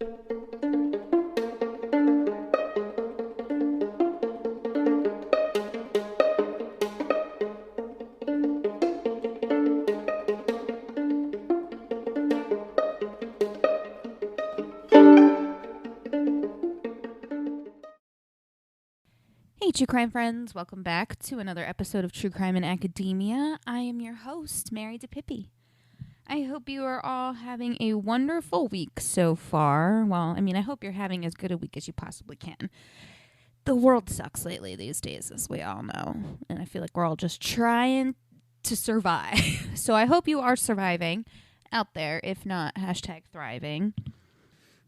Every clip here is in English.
Hey, True Crime friends. Welcome back to another episode of True Crime in Academia. I am your host, Mary DePippi. I hope you are all having a wonderful week so far. Well, I hope you're having as good a week as you possibly can. The world sucks lately these days, as we all know. And I feel like we're all just trying to survive. So I hope you are surviving out there, if not, #thriving.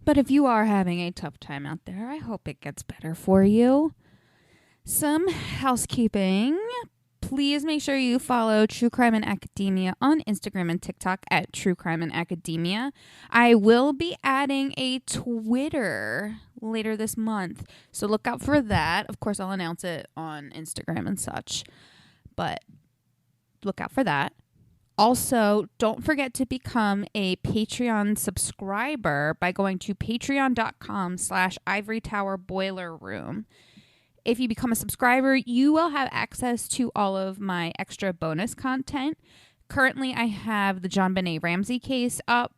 But if you are having a tough time out there, I hope it gets better for you. Some housekeeping. Please make sure you follow True Crime in Academia on Instagram and TikTok at True Crime in Academia. I will be adding a Twitter later this month, so look out for that. Of course, I'll announce it on Instagram and such, but look out for that. Also, don't forget to become a Patreon subscriber by going to patreon.com/Ivory Tower Boiler Room. If you become a subscriber, you will have access to all of my extra bonus content. Currently, I have the John Benet Ramsey case up,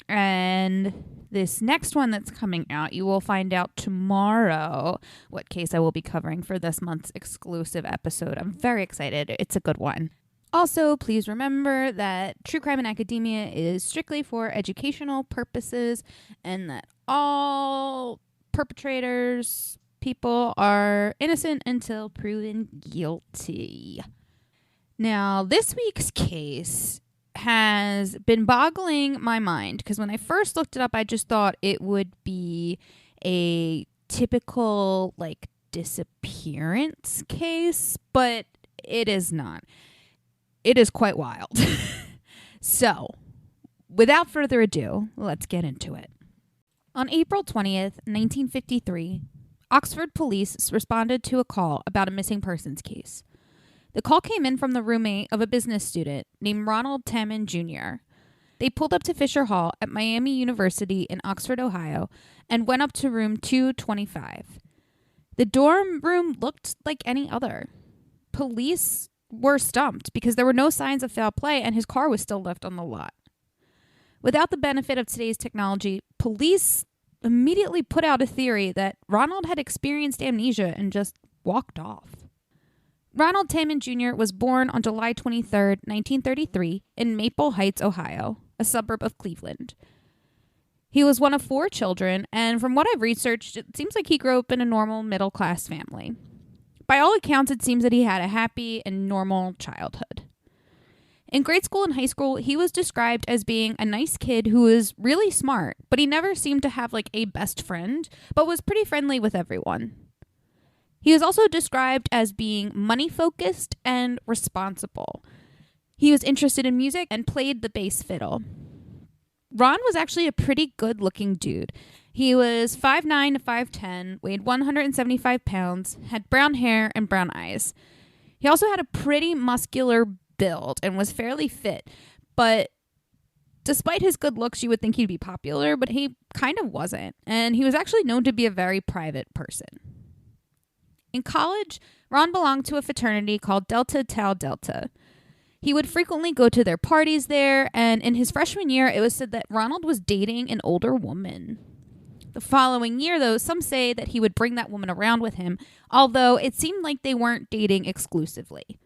and this next one that's coming out, you will find out tomorrow what case I will be covering for this month's exclusive episode. I'm very excited. It's a good one. Also, please remember that True Crime in Academia is strictly for educational purposes, and that all perpetrators, people are innocent until proven guilty. Now, this week's case has been boggling my mind because when I first looked it up, I just thought it would be a typical, disappearance case, but it is not. It is quite wild. So, without further ado, let's get into it. On April 20th, 1953, Oxford police responded to a call about a missing persons case. The call came in from the roommate of a business student named Ronald Tammen Jr. They pulled up to Fisher Hall at Miami University in Oxford, Ohio, and went up to room 225. The dorm room looked like any other. Police were stumped because there were no signs of foul play and his car was still left on the lot. Without the benefit of today's technology, police immediately put out a theory that Ronald had experienced amnesia and just walked off. Ronald Tammen Jr. was born on July 23, 1933, in Maple Heights, Ohio, a suburb of Cleveland. He was one of 4 children, and from what I've researched, it seems like he grew up in a normal middle-class family. By all accounts, it seems that he had a happy and normal childhood. In grade school and high school, he was described as being a nice kid who was really smart, but he never seemed to have a best friend, but was pretty friendly with everyone. He was also described as being money-focused and responsible. He was interested in music and played the bass fiddle. Ron was actually a pretty good-looking dude. He was 5'9" to 5'10", weighed 175 pounds, had brown hair and brown eyes. He also had a pretty muscular build and was fairly fit, but despite his good looks, you would think he'd be popular, but he kind of wasn't, and he was actually known to be a very private person. In college, Ron belonged to a fraternity called Delta Tau Delta. He would frequently go to their parties there, and in his freshman year, it was said that Ronald was dating an older woman. The following year, though, some say that he would bring that woman around with him, although it seemed like they weren't dating exclusively.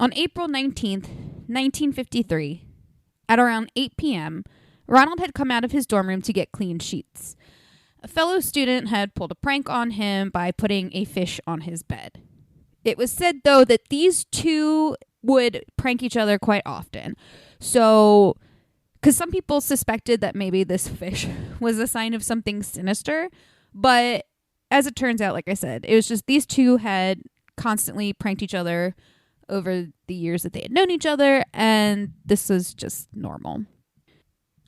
On April 19th, 1953, at around 8 p.m., Ronald had come out of his dorm room to get clean sheets. A fellow student had pulled a prank on him by putting a fish on his bed. It was said, though, that these two would prank each other quite often. So, because some people suspected that maybe this fish was a sign of something sinister, but as it turns out, like I said, it was just these two had constantly pranked each other over the years that they had known each other, and this was just normal.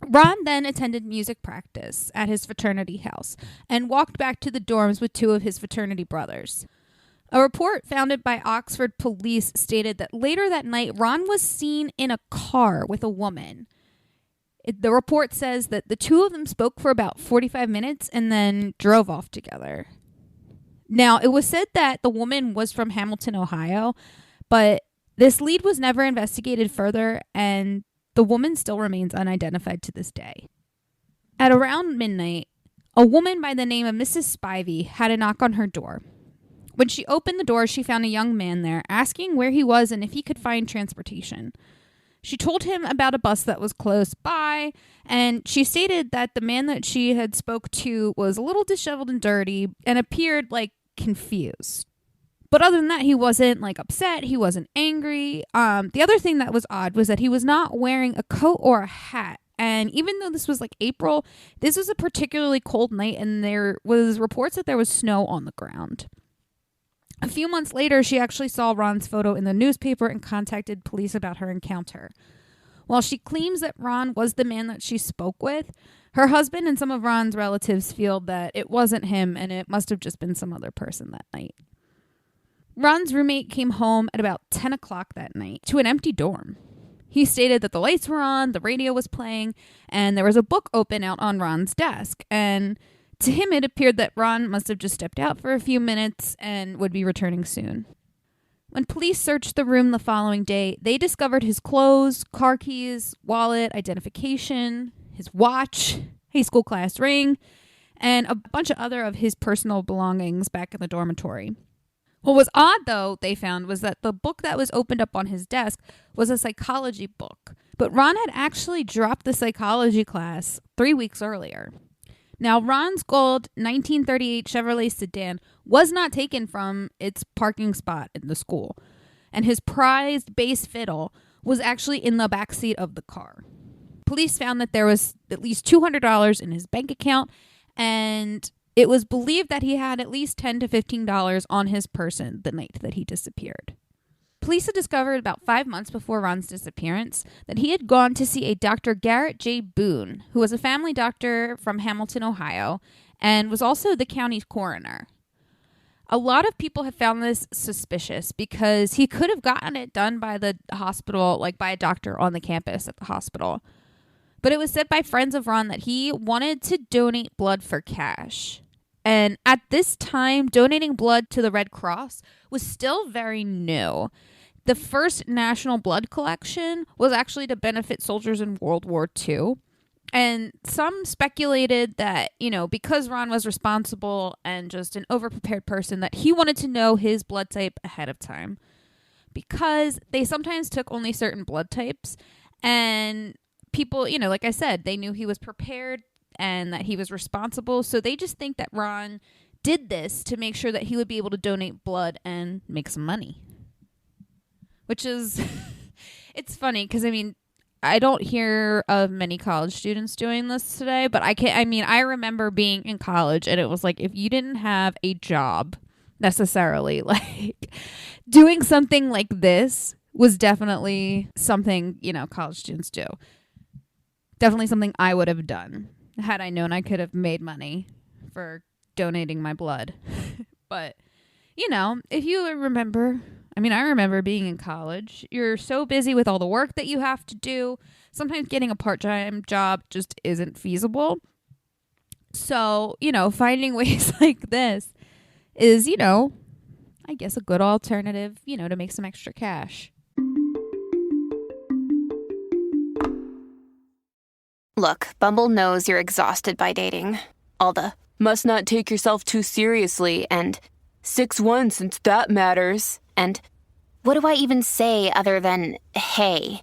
Ron then attended music practice at his fraternity house and walked back to the dorms with 2 of his fraternity brothers. A report founded by Oxford police stated that later that night, Ron was seen in a car with a woman. The report says that the two of them spoke for about 45 minutes and then drove off together. Now, it was said that the woman was from Hamilton, Ohio, but this lead was never investigated further, and the woman still remains unidentified to this day. At around midnight, a woman by the name of Mrs. Spivey had a knock on her door. When she opened the door, she found a young man there, asking where he was and if he could find transportation. She told him about a bus that was close by, and she stated that the man that she had spoke to was a little disheveled and dirty and appeared confused. But other than that, he wasn't upset. He wasn't angry. The other thing that was odd was that he was not wearing a coat or a hat. And even though this was April, this was a particularly cold night, and there was reports that there was snow on the ground. A few months later, she actually saw Ron's photo in the newspaper and contacted police about her encounter. While she claims that Ron was the man that she spoke with, her husband and some of Ron's relatives feel that it wasn't him and it must have just been some other person that night. Ron's roommate came home at about 10 o'clock that night to an empty dorm. He stated that the lights were on, the radio was playing, and there was a book open out on Ron's desk, and to him, it appeared that Ron must have just stepped out for a few minutes and would be returning soon. When police searched the room the following day, they discovered his clothes, car keys, wallet, identification, his watch, high school class ring, and a bunch of other of his personal belongings back in the dormitory. What was odd, though, they found, was that the book that was opened up on his desk was a psychology book, but Ron had actually dropped the psychology class 3 weeks earlier. Now, Ron's gold 1938 Chevrolet sedan was not taken from its parking spot in the school, and his prized bass fiddle was actually in the backseat of the car. Police found that there was at least $200 in his bank account, and it was believed that he had at least $10 to $15 on his person the night that he disappeared. Police had discovered about 5 months before Ron's disappearance that he had gone to see a Dr. Garrett J. Boone, who was a family doctor from Hamilton, Ohio, and was also the county's coroner. A lot of people have found this suspicious because he could have gotten it done by the hospital, by a doctor on the campus at the hospital. But it was said by friends of Ron that he wanted to donate blood for cash. And at this time, donating blood to the Red Cross was still very new. The first national blood collection was actually to benefit soldiers in World War II. And some speculated that, because Ron was responsible and just an overprepared person, that he wanted to know his blood type ahead of time. Because they sometimes took only certain blood types. And people, like I said, they knew he was prepared and that he was responsible. So they just think that Ron did this to make sure that he would be able to donate blood and make some money. Which is, it's funny because, I don't hear of many college students doing this today, but I remember being in college and it was if you didn't have a job necessarily, doing something like this was definitely something, college students do. Definitely something I would have done had I known I could have made money for donating my blood. But, if you remember, I remember being in college. You're so busy with all the work that you have to do. Sometimes getting a part-time job just isn't feasible. So, finding ways like this is, I guess a good alternative, to make some extra cash. Look, Bumble knows you're exhausted by dating. All the must not take yourself too seriously and 6'1" since that matters. And what do I even say other than, hey?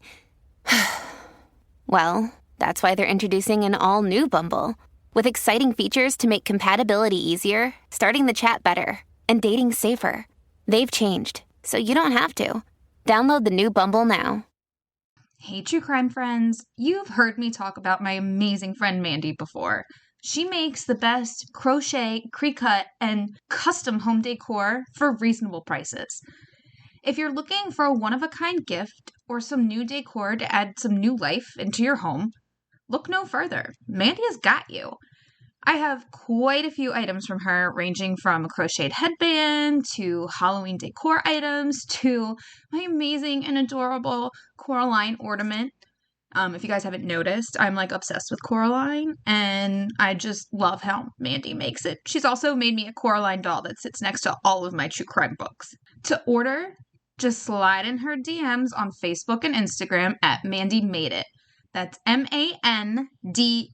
Well, that's why they're introducing an all-new Bumble with exciting features to make compatibility easier, starting the chat better, and dating safer. They've changed, so you don't have to. Download the new Bumble now. Hey, true crime friends. You've heard me talk about my amazing friend Mandy before. She makes the best crochet, pre-cut, and custom home decor for reasonable prices. If you're looking for a one-of-a-kind gift or some new decor to add some new life into your home, look no further. Mandy has got you. I have quite a few items from her, ranging from a crocheted headband to Halloween decor items to my amazing and adorable Coraline ornament. If you guys haven't noticed, I'm like obsessed with Coraline, and I just love how Mandy makes it. She's also made me a Coraline doll that sits next to all of my true crime books. To order, just slide in her DMs on Facebook and Instagram at Mandy Made It. That's MANDEE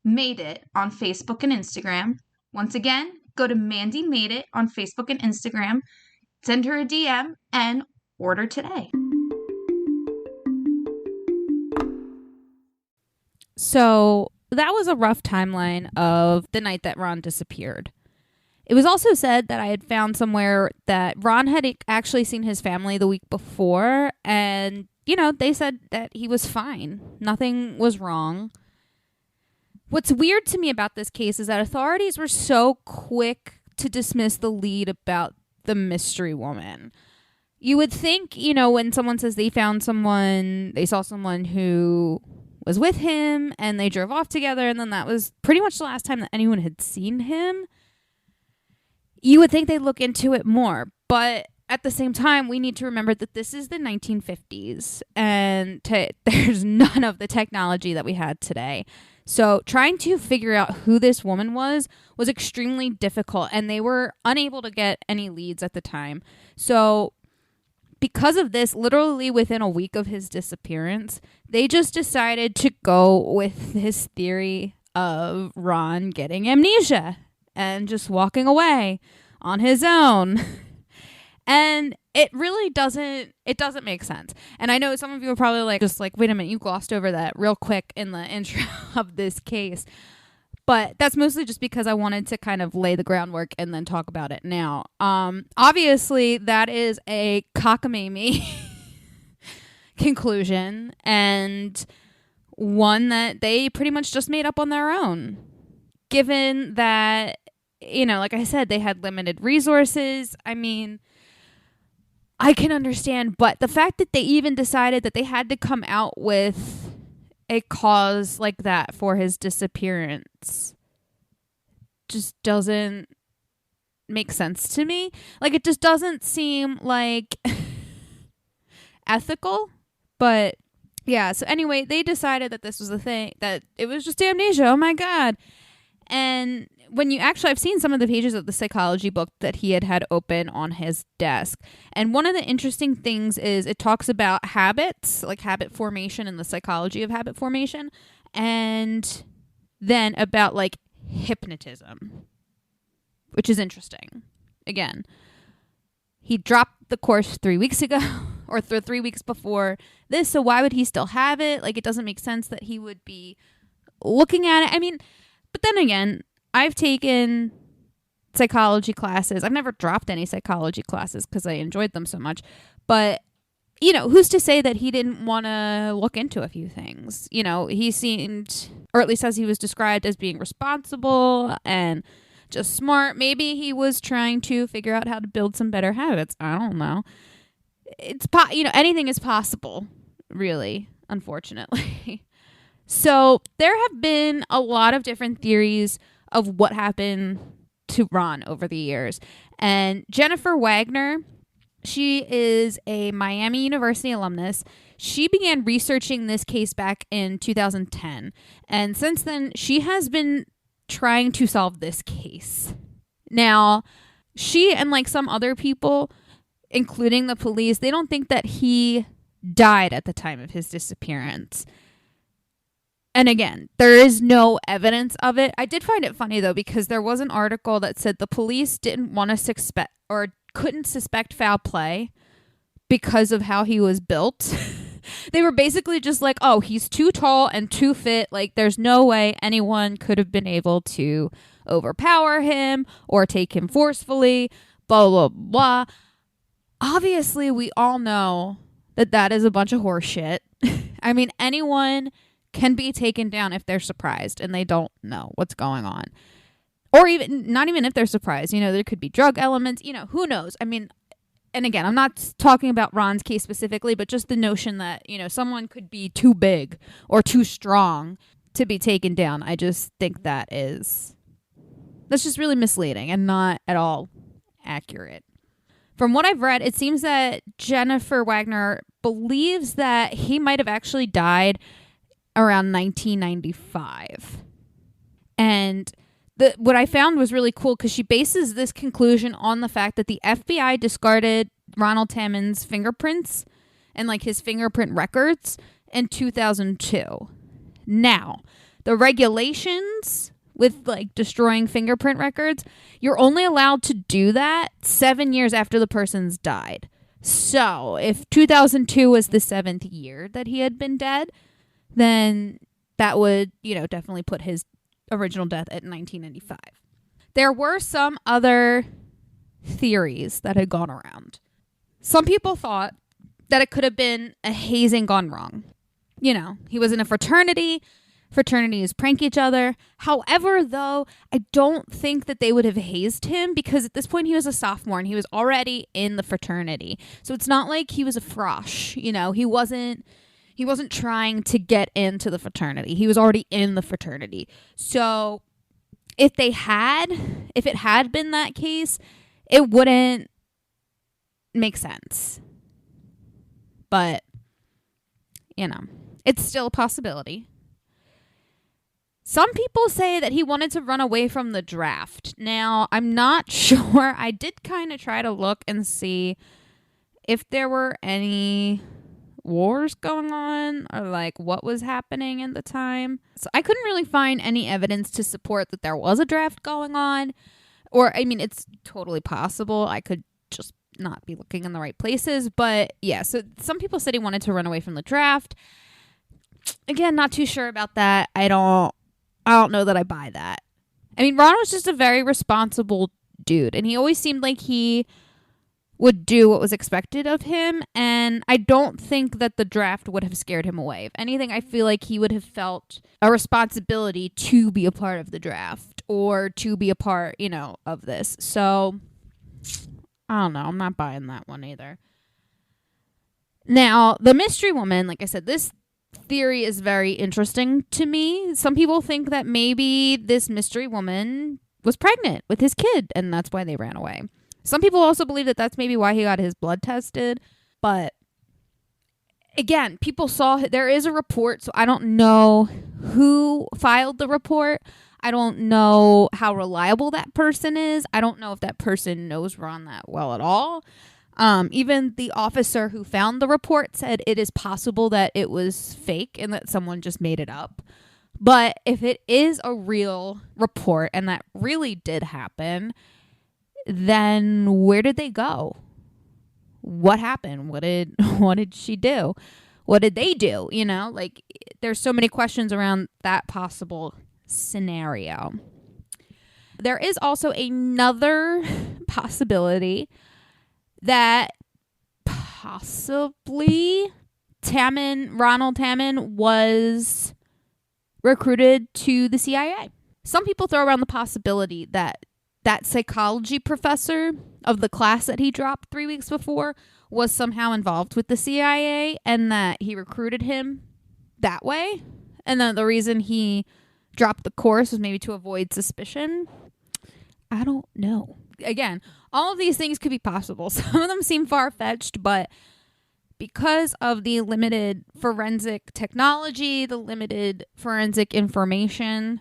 Made It on Facebook and Instagram. Once again, go to Mandy Made It on Facebook and Instagram, send her a DM, and order today. So that was a rough timeline of the night that Ron disappeared. It was also said that I had found somewhere that Ron had actually seen his family the week before, and, they said that he was fine. Nothing was wrong. What's weird to me about this case is that authorities were so quick to dismiss the lead about the mystery woman. You would think, when someone says they found someone, they saw someone who was with him and they drove off together, and then that was pretty much the last time that anyone had seen him, you would think they'd look into it more. But at the same time, we need to remember that this is the 1950s, and there's none of the technology that we had today. So trying to figure out who this woman was extremely difficult, and they were unable to get any leads at the time. So because of this, literally within a week of his disappearance, they just decided to go with his theory of Ron getting amnesia and just walking away on his own. And it really doesn't make sense. And I know some of you are probably like, wait a minute, you glossed over that real quick in the intro of this case. But that's mostly just because I wanted to kind of lay the groundwork and then talk about it now. Obviously, that is a cockamamie conclusion, and one that they pretty much just made up on their own. Given that, like I said, they had limited resources. I mean, I can understand, but the fact that they even decided that they had to come out with a cause like that for his disappearance just doesn't make sense to me. Like, it just doesn't seem like ethical. But yeah, so anyway, they decided that this was the thing, that it was just amnesia. Oh my God. And when I've seen some of the pages of the psychology book that he had open on his desk. And one of the interesting things is it talks about habits, like habit formation and the psychology of habit formation. And then about like hypnotism, which is interesting. Again, he dropped the course 3 weeks ago or 3 weeks before this. So why would he still have it? Like, it doesn't make sense that he would be looking at it. I mean, but then again, I've taken psychology classes. I've never dropped any psychology classes because I enjoyed them so much. But, who's to say that he didn't want to look into a few things? He seemed, or at least as he was described, as being responsible and just smart. Maybe he was trying to figure out how to build some better habits. I don't know. It's, anything is possible, really, unfortunately. So there have been a lot of different theories of what happened to Ron over the years. And Jennifer Wagner, she is a Miami University alumnus. She began researching this case back in 2010. And since then, she has been trying to solve this case. Now, she and like some other people, including the police, they don't think that he died at the time of his disappearance. And again, there is no evidence of it. I did find it funny, though, because there was an article that said the police didn't want to suspect or couldn't suspect foul play because of how he was built. They were basically just like, oh, he's too tall and too fit. Like, there's no way anyone could have been able to overpower him or take him forcefully, blah, blah, blah. Obviously, we all know that that is a bunch of horse shit. I mean, anyone can be taken down if they're surprised and they don't know what's going on. Or even, not even if they're surprised, there could be drug elements, who knows? I mean, and again, I'm not talking about Ron's case specifically, but just the notion that, someone could be too big or too strong to be taken down. I just think that's just really misleading and not at all accurate. From what I've read, it seems that Jennifer Wagner believes that he might have actually died around 1995. And what I found was really cool because she bases this conclusion on the fact that the FBI discarded Ronald Tammen's fingerprints and like his fingerprint records in 2002. Now, the regulations with like destroying fingerprint records, you're only allowed to do that 7 years after the person's died. So if 2002 was the 7th year that he had been dead, then that would, definitely put his original death at 1995. There were some other theories that had gone around. Some people thought that it could have been a hazing gone wrong. He was in a fraternity. Fraternities prank each other. However, though, I don't think that they would have hazed him because at this point he was a sophomore and he was already in the fraternity. So it's not like he was a frosh. He wasn't trying to get into the fraternity. He was already in the fraternity. So if it had been that case, it wouldn't make sense. But, it's still a possibility. Some people say that he wanted to run away from the draft. Now, I'm not sure. I did kind of try to look and see if there were any wars going on or like what was happening at the time. So I couldn't really find any evidence to support that there was a draft going on. Or, it's totally possible. I could just not be looking in the right places. But yeah, so some people said he wanted to run away from the draft. Again, not too sure about that. I don't know that I buy that. Ron was just a very responsible dude, and he always seemed like he would do what was expected of him, and I don't think that the draft would have scared him away. If anything, I feel like he would have felt a responsibility to be a part of the draft or to be a part, of this. So, I don't know. I'm not buying that one either. Now, the mystery woman, like I said, this theory is very interesting to me. Some people think that maybe this mystery woman was pregnant with his kid and that's why they ran away. Some people also believe that that's maybe why he got his blood tested. But again, people there is a report, so I don't know who filed the report. I don't know how reliable that person is. I don't know if that person knows Ron that well at all. Even the officer who found the report said it is possible that it was fake and that someone just made it up. But if it is a real report and that really did happen, then where did they go? What happened? What did she do? What did they do? There's so many questions around that possible scenario. There is also another possibility that possibly Ronald Tammen was recruited to the CIA. Some people throw around the possibility that psychology professor of the class that he dropped 3 weeks before was somehow involved with the CIA and that he recruited him that way. And that the reason he dropped the course was maybe to avoid suspicion. I don't know. Again, all of these things could be possible. Some of them seem far-fetched, but because of the limited forensic technology, the limited forensic information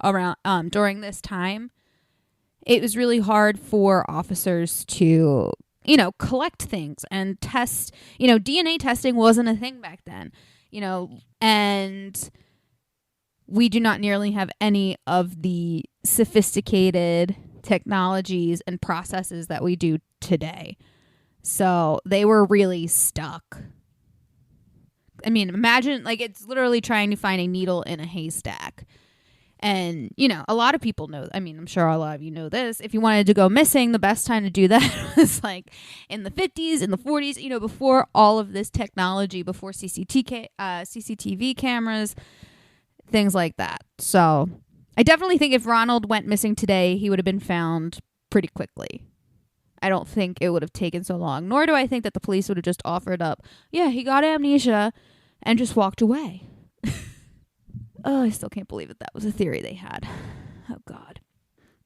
around during this time, it was really hard for officers to, collect things and test. DNA testing wasn't a thing back then, and we do not nearly have any of the sophisticated technologies and processes that we do today. So they were really stuck. Imagine, it's literally trying to find a needle in a haystack. And, a lot of people know, I'm sure a lot of you know this. If you wanted to go missing, the best time to do that was in the 50s, in the 40s, before all of this technology, before CCTV cameras, things like that. So I definitely think if Ronald went missing today, he would have been found pretty quickly. I don't think it would have taken so long. Nor do I think that the police would have just offered up, yeah, he got amnesia and just walked away. Oh, I still can't believe that was a theory they had. Oh, God.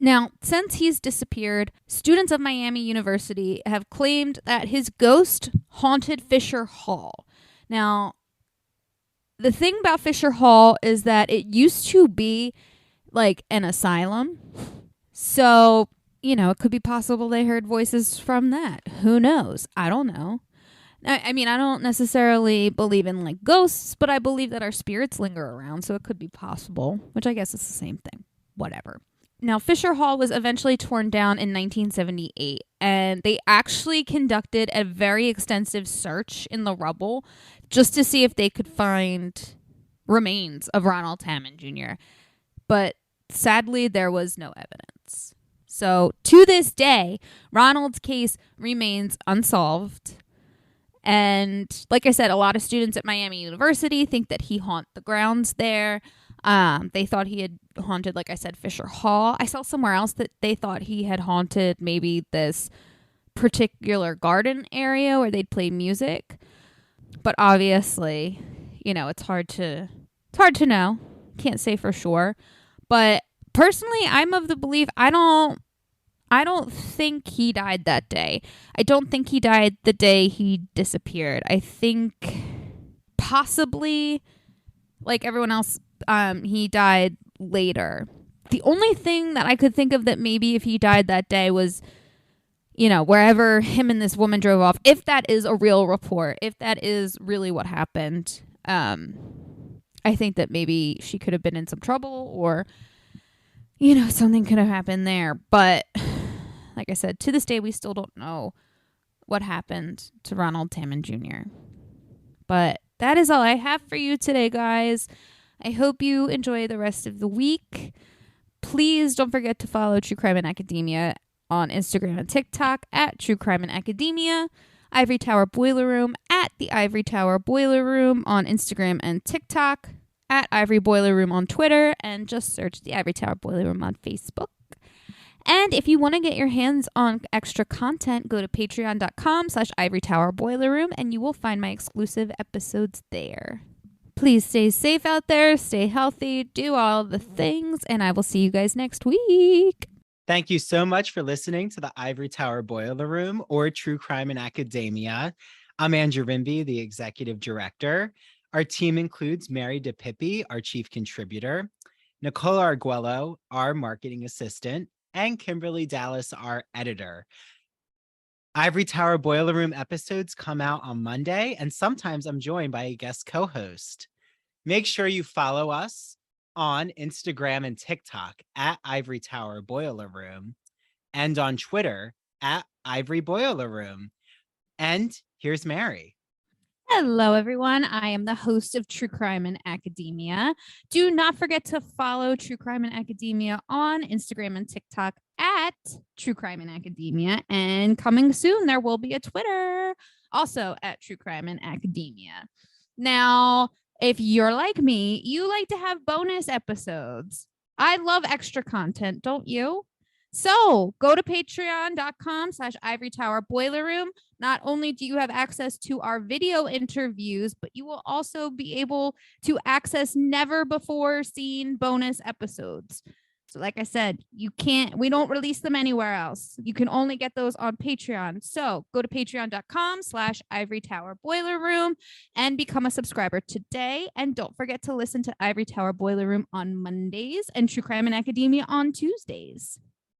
Now, since he's disappeared, students of Miami University have claimed that his ghost haunted Fisher Hall. Now, the thing about Fisher Hall is that it used to be like an asylum. So, it could be possible they heard voices from that. Who knows? I don't know. I mean, I don't necessarily believe in like ghosts, but I believe that our spirits linger around, so it could be possible, which I guess is the same thing. Whatever. Now, Fisher Hall was eventually torn down in 1978, and they actually conducted a very extensive search in the rubble just to see if they could find remains of Ronald Tammen Jr. But sadly, there was no evidence. So, to this day, Ronald's case remains unsolved. And like I said, a lot of students at Miami University think that he haunted the grounds there. They thought he had haunted, like I said, Fisher Hall. I saw somewhere else that they thought he had haunted maybe this particular garden area where they'd play music. But obviously, it's hard to know. Can't say for sure. But personally, I'm of the belief I don't think he died that day. I don't think he died the day he disappeared. I think possibly, like everyone else, he died later. The only thing that I could think of that maybe if he died that day was, wherever him and this woman drove off, if that is a real report, if that is really what happened, I think that maybe she could have been in some trouble or, something could have happened there. But like I said, to this day, we still don't know what happened to Ronald Tammen Jr. But that is all I have for you today, guys. I hope you enjoy the rest of the week. Please don't forget to follow True Crime in Academia on Instagram and TikTok at True Crime in Academia, Ivory Tower Boiler Room at the Ivory Tower Boiler Room on Instagram and TikTok, at Ivory Boiler Room on Twitter, and just search the Ivory Tower Boiler Room on Facebook. And if you want to get your hands on extra content, go to patreon.com/Ivory Tower Boiler Room and you will find my exclusive episodes there. Please stay safe out there, stay healthy, do all the things, and I will see you guys next week. Thank you so much for listening to the Ivory Tower Boiler Room, or True Crime in Academia. I'm Andrew Rimby, the executive director. Our team includes Mary DePippi, our chief contributor, Nicole Arguello, our marketing assistant, and Kimberly Dallas, our editor. Ivory Tower Boiler Room episodes come out on Monday, and sometimes I'm joined by a guest co-host. Make sure you follow us on Instagram and TikTok at Ivory Tower Boiler Room, and on Twitter at Ivory Boiler Room. And here's Mary. Hello, everyone. I am the host of True Crime in Academia. Do not forget to follow True Crime in Academia on Instagram and TikTok at True Crime in Academia. And coming soon, there will be a Twitter also at True Crime in Academia. Now, if you're like me, you like to have bonus episodes. I love extra content, don't you? So go to patreon.com/Ivory Tower Boiler Room. Not only do you have access to our video interviews, but you will also be able to access never before seen bonus episodes. So like I said, we don't release them anywhere else. You can only get those on Patreon. So go to patreon.com/Ivory Tower Boiler Room and become a subscriber today. And don't forget to listen to Ivory Tower Boiler Room on Mondays and True Crime in Academia on Tuesdays.